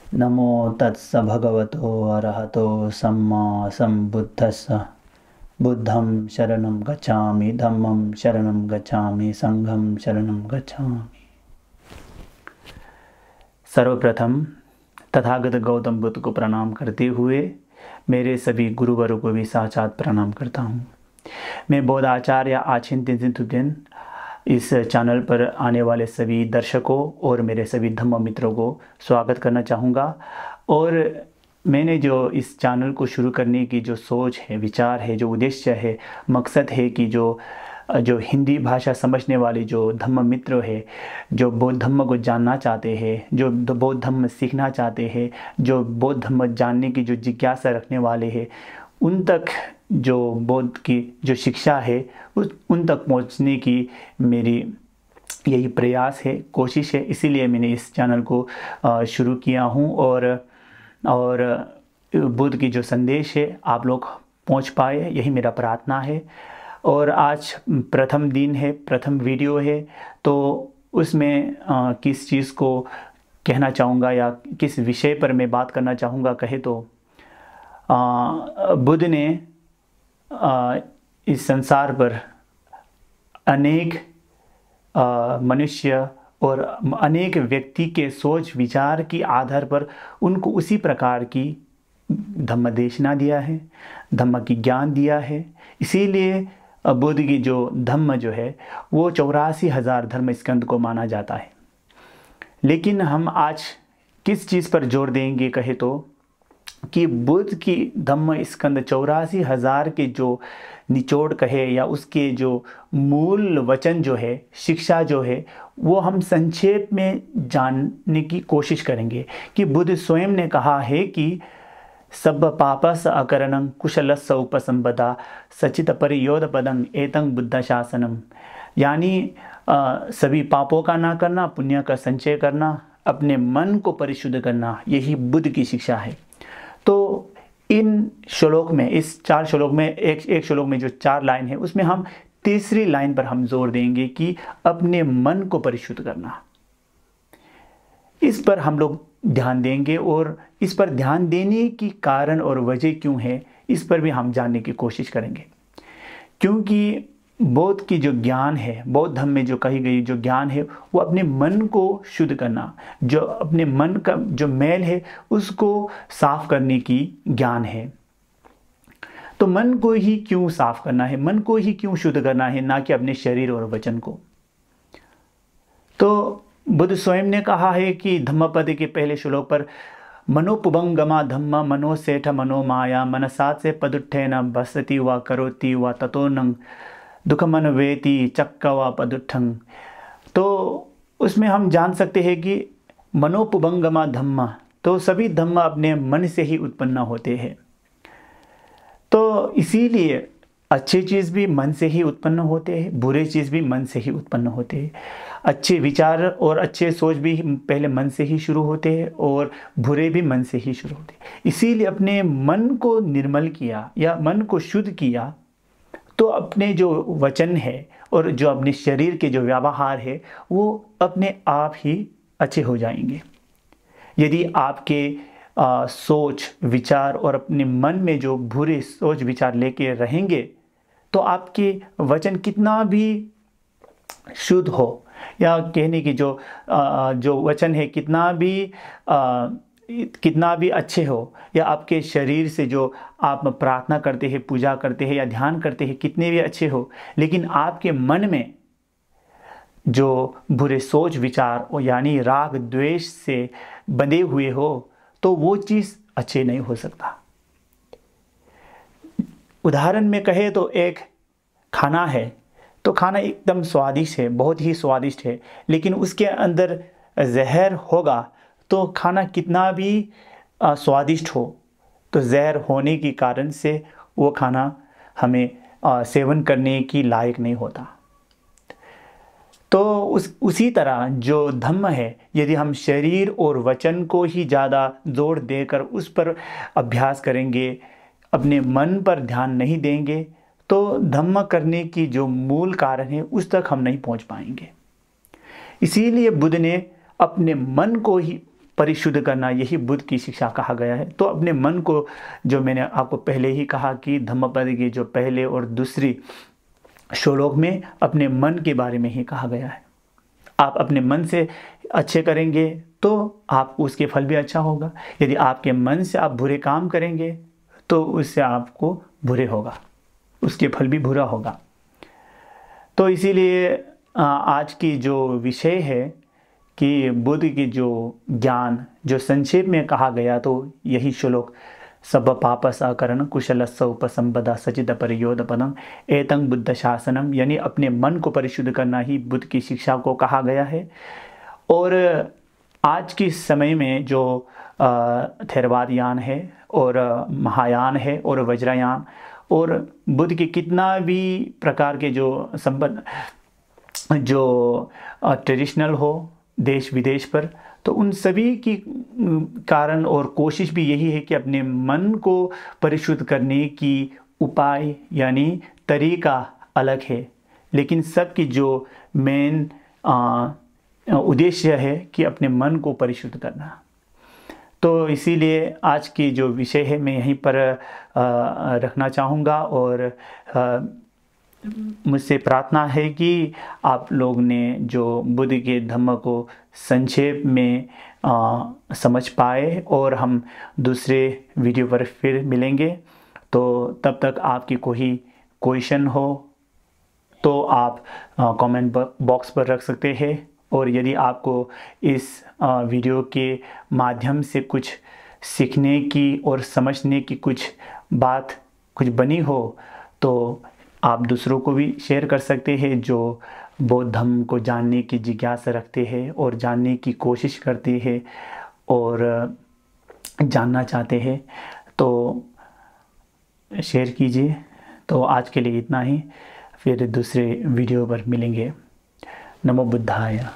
नमो तत्स भगवतो अरहतो सम्मा सम्बुद्धस्स। बुद्धं शरणं गच्छामि, धम्मं शरणं गच्छामि, संघं शरणं गच्छामि। सर्वप्रथम तथागत गौतम बुद्ध को प्रणाम करते हुए मेरे सभी गुरुवरों को भी साक्षात प्रणाम करता हूँ। मैं बौद्ध आचार्य आचिंत्य जितुगेन इस चैनल पर आने वाले सभी दर्शकों और मेरे सभी धम्म मित्रों को स्वागत करना चाहूँगा। और मैंने जो इस चैनल को शुरू करने की जो सोच है, विचार है, जो उद्देश्य है, मकसद है कि जो हिंदी भाषा समझने वाले जो धम्म मित्र है, जो बौद्ध धम्म को जानना चाहते हैं, जो बौद्ध धम्म सीखना चाहते हैं, जो बौद्ध धम्म जानने की जो जिज्ञासा रखने वाले हैं, उन तक जो बौद्ध की जो शिक्षा है उन तक पहुंचने की मेरी यही प्रयास है, कोशिश है। इसीलिए मैंने इस चैनल को शुरू किया हूं और बुद्ध की जो संदेश है आप लोग पहुंच पाए, यही मेरा प्रार्थना है। और आज प्रथम दिन है, प्रथम वीडियो है, तो उसमें किस चीज़ को कहना चाहूँगा या किस विषय पर मैं बात करना चाहूँगा कहे तो बुद्ध ने इस संसार पर अनेक मनुष्य और अनेक व्यक्ति के सोच विचार के आधार पर उनको उसी प्रकार की धम्म देशना दिया है, धम्म की ज्ञान दिया है। इसीलिए बुद्ध की जो धम्म जो है वो 84,000 धर्म स्कंद को माना जाता है। लेकिन हम आज किस चीज़ पर जोर देंगे कहे तो कि बुद्ध की धम्म स्कंद 84,000 के जो निचोड़ कहे या उसके जो मूल वचन जो है, शिक्षा जो है, वो हम संक्षेप में जानने की कोशिश करेंगे। कि बुद्ध स्वयं ने कहा है कि सब पापस अकरणं कुशलस्स उपसंपदा सचित परियोध पदं एतं बुद्ध शासनम। यानी सभी पापों का ना करना, पुण्य का संचय करना, अपने मन को परिशुद्ध करना, यही बुद्ध की शिक्षा है। तो इन श्लोक में, इस 4 श्लोक में, एक श्लोक में जो 4 लाइन है उसमें हम तीसरी लाइन पर हम जोर देंगे कि अपने मन को परिशुद्ध करना। इस पर हम लोग ध्यान देंगे और इस पर ध्यान देने की कारण और वजह क्यों है इस पर भी हम जानने की कोशिश करेंगे। क्योंकि बौद्ध की जो ज्ञान है, बौद्ध धर्म में जो कही गई जो ज्ञान है, वो अपने मन को शुद्ध करना, जो अपने मन का जो मैल है उसको साफ करने की ज्ञान है। तो मन को ही क्यों साफ करना है, मन को ही क्यों शुद्ध करना है, ना कि अपने शरीर और वचन को। तो बुद्ध स्वयं ने कहा है कि धम्मपद के पहले श्लोक पर मनोपुबंगमा धम्म मनोसेठ मनोमाया मनसात से पदुट्ठे न बसती व करोति व ततो नंग दुखमन वेति चक्का व पदुट्ठंग। तो उसमें हम जान सकते हैं कि मनोपुबंगमा धम्म, तो सभी धम्म अपने मन से ही उत्पन्न होते हैं। तो इसीलिए अच्छी चीज़ भी मन से ही उत्पन्न होते हैं, बुरे चीज़ भी मन से ही उत्पन्न होते हैं। अच्छे विचार और अच्छे सोच भी पहले मन से ही शुरू होते हैं और बुरे भी मन से ही शुरू होते हैं। इसीलिए अपने मन को निर्मल किया या मन को शुद्ध किया तो अपने जो वचन है और जो अपने शरीर के जो व्यवहार है वो अपने आप ही अच्छे हो जाएंगे। यदि आपके सोच विचार और अपने मन में जो बुरे सोच विचार लेके रहेंगे तो आपके वचन कितना भी शुद्ध हो या कहने की जो वचन है कितना भी अच्छे हो, या आपके शरीर से जो आप प्रार्थना करते हैं, पूजा करते हैं या ध्यान करते हैं कितने भी अच्छे हो, लेकिन आपके मन में जो बुरे सोच विचार यानी राग द्वेष से बंधे हुए हो तो वो चीज़ अच्छे नहीं हो सकता। उदाहरण में कहे तो एक खाना है, तो खाना एकदम स्वादिष्ट है, बहुत ही स्वादिष्ट है, लेकिन उसके अंदर जहर होगा तो खाना कितना भी स्वादिष्ट हो तो जहर होने के कारण से वो खाना हमें सेवन करने की लायक नहीं होता। तो उसी तरह जो धम्म है, यदि हम शरीर और वचन को ही ज़्यादा जोर देकर उस पर अभ्यास करेंगे, अपने मन पर ध्यान नहीं देंगे, तो धम्म करने की जो मूल कारण है उस तक हम नहीं पहुंच पाएंगे। इसीलिए बुद्ध ने अपने मन को ही परिशुद्ध करना, यही बुद्ध की शिक्षा कहा गया है। तो अपने मन को, जो मैंने आपको पहले ही कहा कि धम्मपद के जो पहले और दूसरी श्लोक में अपने मन के बारे में ही कहा गया है। आप अपने मन से अच्छे करेंगे तो आपको उसके फल भी अच्छा होगा। यदि आपके मन से आप बुरे काम करेंगे तो उससे आपको बुरे होगा, उसके फल भी बुरा होगा। तो इसीलिए आज की जो विषय है कि बुद्ध की जो ज्ञान, जो संक्षेप में कहा गया, तो यही श्लोक सब पाप सकरण कुशलस्स उपसंपदा सचित परियोदपदम एतं बुद्ध शासनम, यानी अपने मन को परिशुद्ध करना ही बुद्ध की शिक्षा को कहा गया है। और आज के समय में जो थेरवादयान है और महायान है और वज्रयान और बुद्ध के कितना भी प्रकार के जो संबंध, जो ट्रेडिशनल हो देश विदेश पर, तो उन सभी की कारण और कोशिश भी यही है कि अपने मन को परिशुद्ध करने की उपाय यानी तरीका अलग है, लेकिन सबकी जो मेन उद्देश्य है कि अपने मन को परिशुद्ध करना। तो इसीलिए आज की जो विषय है मैं यहीं पर रखना चाहूँगा और मुझसे प्रार्थना है कि आप लोग ने जो बुद्ध के धम्म को संक्षेप में समझ पाए, और हम दूसरे वीडियो पर फिर मिलेंगे। तो तब तक आपकी कोई क्वेश्चन हो तो आप कमेंट बॉक्स पर रख सकते हैं, और यदि आपको इस वीडियो के माध्यम से कुछ सीखने की और समझने की कुछ बात कुछ बनी हो तो आप दूसरों को भी शेयर कर सकते हैं जो बौद्ध धर्म को जानने की जिज्ञासा रखते हैं और जानने की कोशिश करते हैं और जानना चाहते हैं, तो शेयर कीजिए। तो आज के लिए इतना ही, फिर दूसरे वीडियो पर मिलेंगे। नमो बुद्धाय।